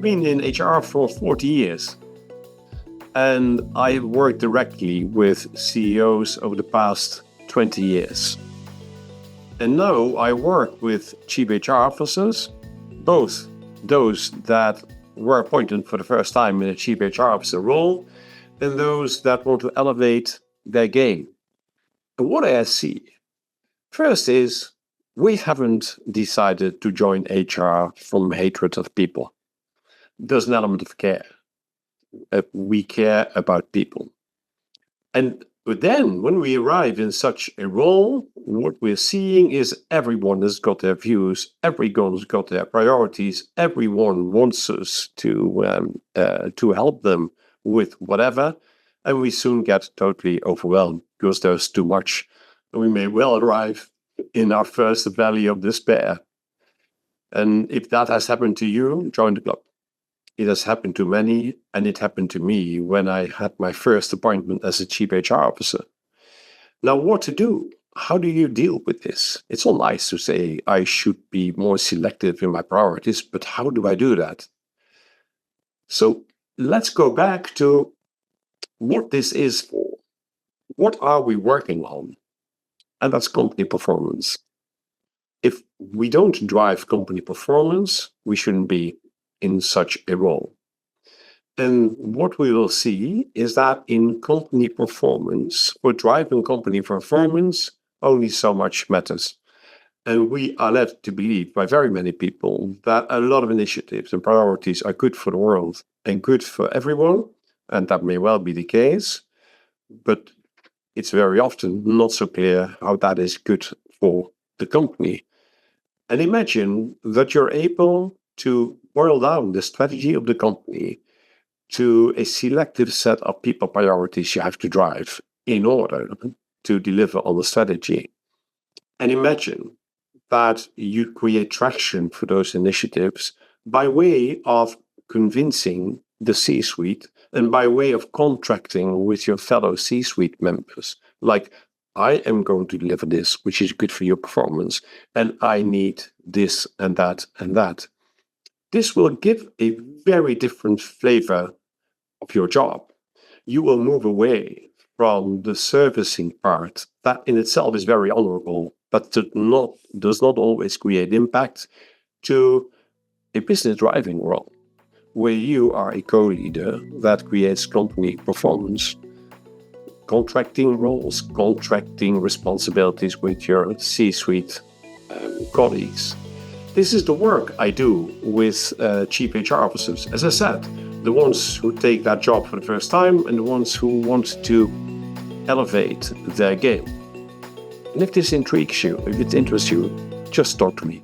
I've been in HR for 40 years, and I have worked directly with CEOs over the past 20 years. And now I work with chief HR officers, both those that were appointed for the first time in a chief HR officer role, and those that want to elevate their game. And what I see, first is we haven't decided to join HR from hatred of people. There's an element of care. We care about people. And then when we arrive in such a role, what we're seeing is everyone has got their views, everyone's got their priorities, everyone wants us to help them with whatever, and we soon get totally overwhelmed because there's too much. And we may well arrive in our first valley of despair. And if that has happened to you, join the club. It has happened to many, and it happened to me when I had my first appointment as a chief HR officer. Now, what to do? How do you deal with this? It's all nice to say I should be more selective in my priorities, but how do I do that? So let's go back to what this is for. What are we working on? And that's company performance. If we don't drive company performance, we shouldn't be in such a role. And what we will see is that in company performance, for driving company performance, only so much matters. And we are led to believe by very many people that a lot of initiatives and priorities are good for the world and good for everyone. And that may well be the case, but it's very often not so clear how that is good for the company. And imagine that you're able to boil down the strategy of the company to a selective set of people priorities you have to drive in order to deliver on the strategy. And imagine that you create traction for those initiatives by way of convincing the C-suite and by way of contracting with your fellow C-suite members. Like, I am going to deliver this, which is good for your performance, and I need this and that and that. This will give a very different flavor of your job. You will move away from the servicing part that in itself is very honorable, but does not always create impact, to a business driving role, where you are a co-leader that creates company performance, contracting roles, contracting responsibilities with your C-suite colleagues. This is the work I do with chief HR officers. As I said, the ones who take that job for the first time and the ones who want to elevate their game. And if this intrigues you, if it interests you, just talk to me.